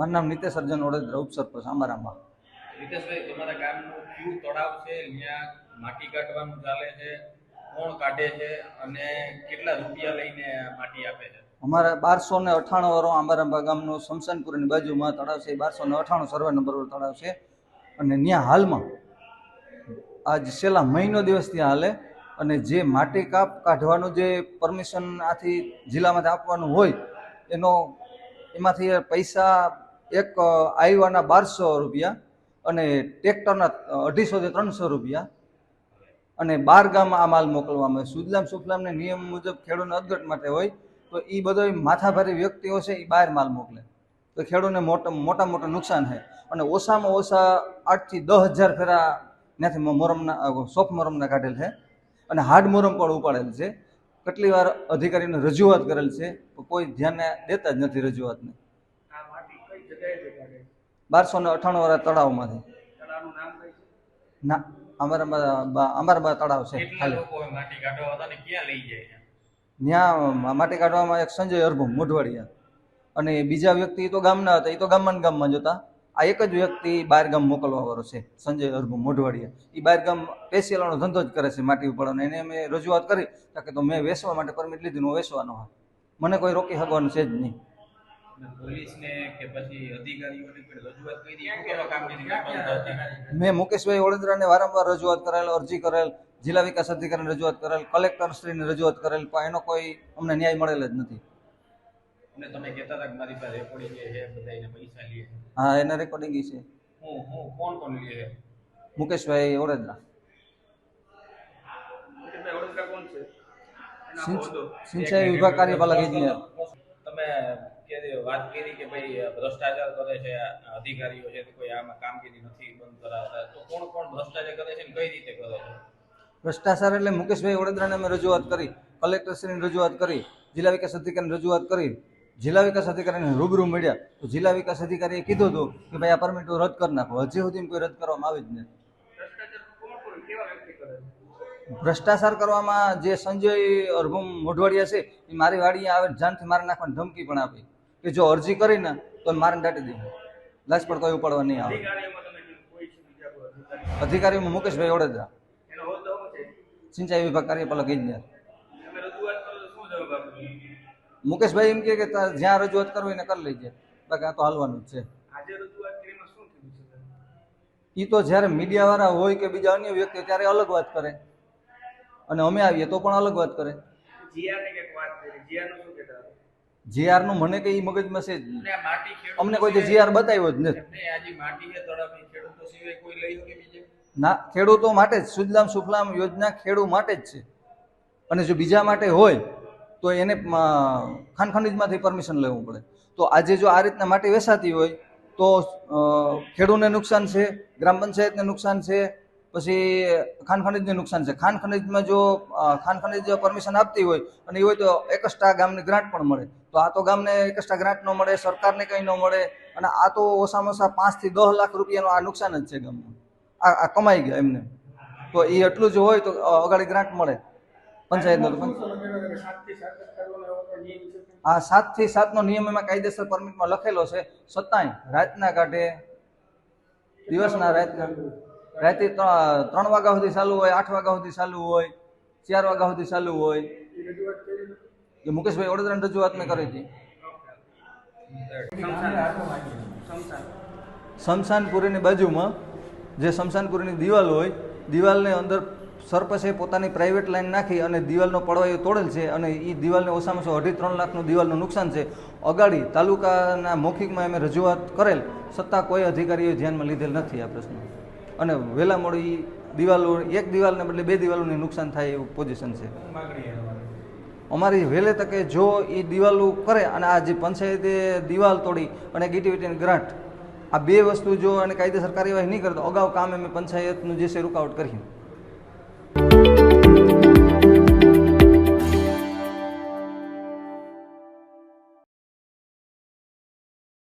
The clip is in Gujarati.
મારું નામ નિતેશ અર્જન ઓડેદરા, ઉપસરપંચ આંબારામમાં. નિતેશભાઈ, તમારા ગામનું કયું તળાવ છે, ત્યાં માટી કાઢવાનું ચાલે છે, કોણ કાઢે છે અને કેટલા રૂપિયા લઈને માટી આપે છે? અમારા 1298 વાળો આંબારામા ગામનું શમશાનપુરની બાજુમાં તળાવ છે. 1298 સર્વે નંબર વાળો તળાવ છે. અને ત્યાં હાલમાં આજ છેલ્લા મહિનો દિવસ ત્યાં હાલે. અને જે માટી કાઢવાનું જે પરમિશન આથી જિલ્લામાંથી આપવાનું હોય એમાંથી પૈસા એક આઈવાના 1200 રૂપિયા અને ટ્રેક્ટરના 250 થી 300 રૂપિયા અને 12 ગામમાં આ માલ મોકલવામાં આવે. સુજલામ સુફલામને નિયમ મુજબ ખેડૂતને અદગટ માટે હોય તો એ બધો માથાભારી વ્યક્તિઓ છે એ બહાર માલ મોકલે તો ખેડૂતને મોટા નુકસાન છે. અને ઓછામાં ઓછા 8 થી 10,000 ફેરા ત્યાંથી મોરમના સોફ મોરમના કાઢેલ છે અને હાર્ડ મોરમ પણ ઉપાડેલ છે. કેટલી વાર અધિકારીને રજૂઆત કરેલ છે, કોઈ ધ્યાન દેતા જ નથી રજૂઆતને. 1298 વાળા તળાવમાંથી ના આંબારામા તળાવ છે. ત્યાં માટી કાઢવામાં એક સંજય અરભુ મોઢવાડિયા અને બીજા વ્યક્તિ તો ગામના હતા, એ તો ગામમાં જતા. આ એક જ વ્યક્તિ 12 ગામ મોકલવા વાળો છે, સંજય અરભુ મોઢવાડિયા. એ 12 ગામ પેશિયલનો ધંધો જ કરે છે માટી ઉપાડવાનો. એને અમે રજૂઆત કરી કે તો મેં વેચવા માટે પરમિટ લીધી, હું વેચવાનો હા, મને કોઈ રોકી શકવાનું છે જ નહીં. પોલીસને કે પછી અધિકારીઓને રજૂઆત કરી? મેં મુકેશભાઈ ઓળેદરાને વારંવાર રજૂઆત કરેલ, અરજી કરેલ, જિલ્લા વિકાસ અધિકારીને રજૂઆત કરેલ, કલેક્ટરશ્રીને રજૂઆત કરેલ, પણ એનો કોઈ અમને ન્યાય મળેલ જ નથી. તમે કહેતા હતા કે મારી પાસે રેકોર્ડિંગ છે, બધાને પૈસા લે? હા, એના રેકોર્ડિંગ છે. કોણ લે? મુકેશભાઈ ઓળેદરા. સિંચાઈ વિભાગ કાર્યપાલક ઇજનેર. તમે વાત કરી કે ભાઈ ભ્રષ્ટાચાર કરે છે અધિકારીઓ છે, કોઈ આમાં કામગીરી નથી બંધ કરાવતા, તો કોણ ભ્રષ્ટાચાર કરે છે ને કઈ રીતે કરે છે? ભ્રષ્ટાચાર એટલે મુકેશભાઈ ઓળેદરાને અમે રજૂઆત કરી, કલેક્ટરશ્રીની રજૂઆત કરી, જિલ્લા વિકાસ અધિકારીને રજૂઆત કરી, જિલ્લા વિકાસ અધિકારીને રૂબરૂ મળ્યા તો જિલ્લા વિકાસ અધિકારીએ કીધું હતું કે ભાઈ આ પરમિટ રદ કરી નાખો. હજી સુધી કોઈ રદ કરવામાં આવી જ નથી. ભ્રષ્ટાચાર કરવામાં જે સંજય અરભુ મોઢવાડિયા છે એ મારી વાડીએ આવે જાનથી મારી નાખવાની ધમકી પણ આપી કે જો અરજી કરીને તો મારીને દાટી દે, લાશ પર કોઈ ઉપાડવા નહીં આવે. અધિકારીમાં મુકેશભાઈ ઓળેદરા, સિંચાઈ વિભાગ કાર્યપાલક ઇજનેર. મુકેશભાઈ એમ કે જ્યાં રજૂઆત કરવી એને કરી લેજે, બાકી આ તો હાલવાનું જ છે. એ તો જ્યારે મીડિયા વાળા હોય કે બીજા અન્ય વ્યક્તિ ત્યારે અલગ વાત કરે અને અમે આવીએ તો પણ અલગ વાત કરે. જીઆર નું મને કઈ મગજમાં છે જ નહીં. અમને કોઈ જીઆર બતાવ્યો જ નથી. ના, ખેડૂતો માટે જ સુજલામ સુફલામ યોજના ખેડૂત માટે જ છે. અને જો બીજા માટે હોય તો એને ખાન ખનીજમાંથી પરમિશન લેવું પડે. તો આજે જો આ રીતના માટી વેચાતી હોય તો ખેડૂતને નુકસાન છે, ગ્રામ પંચાયતને નુકસાન છે, પછી ખાન ખનીજને નુકસાન છે. ખાન ખનીજમાં જો ખાન ખનીજ પરમિશન આપતી હોય અને એ હોય તો એકસ્ટ્રા ગામને ગ્રાન્ટ પણ મળે. તો આ તો ગામને એકસ્ટ્રા ગ્રાન્ટ ન મળે, સરકારને કંઈ ન મળે અને આ તો ઓછામાં ઓછા 5 થી 10 લાખ રૂપિયાનું આ નુકસાન જ છે ગામમાં. આ કમાઈ ગયા એમને. તો એ એટલું જ હોય તો અગાડી ગ્રાન્ટ મળે પંચાયતનો. આ 7 થી 7 નો નિયમ એમાં કાયદેસર પરમિટમાં લખેલો છે, છતાંય રાતના કાઢે, દિવસના રાતના, રાતે 3 વાગ્યા સુધી ચાલુ હોય, 8 વાગ્યા સુધી ચાલુ હોય, 4 વાગ્યા સુધી ચાલુ હોય. એ મુકેશભાઈ ઓળેદરાની રજૂઆત મેં કરી હતી. શમશાનપુરીની બાજુમાં જે શમશાનપુરીની દિવાલ હોય, દિવાલને અંદર સરપંચે પોતાની પ્રાઇવેટ લાઈન નાખી અને દિવાલનો પડવાયો તોડેલ છે અને એ દિવાલને ઓછામાં ઓછા 2.5-3 લાખનું દિવાલનું નુકસાન છે. અગાડી તાલુકાના મૌખિકમાં અમે રજૂઆત કરેલ, છતાં કોઈ અધિકારીએ ધ્યાનમાં લીધેલ નથી આ પ્રશ્ન. અને વહેલા મોડી દિવાલો, એક દિવાલને બદલે 2 દિવાલોને નુકસાન થાય એવું પોઝિશન છે. અમારી વહેલે તકે જો એ દિવાલો કરે અને આ જે પંચાયતે દિવાલ તોડી અને ગીટીવીટીની ગ્રાન્ટ, આ 2 વસ્તુ જો અને કાયદેસર કાર્યવાહી નહીં કરે તો અગાઉ કામ અમે પંચાયતનું જે છે રૂકાવટ કરી.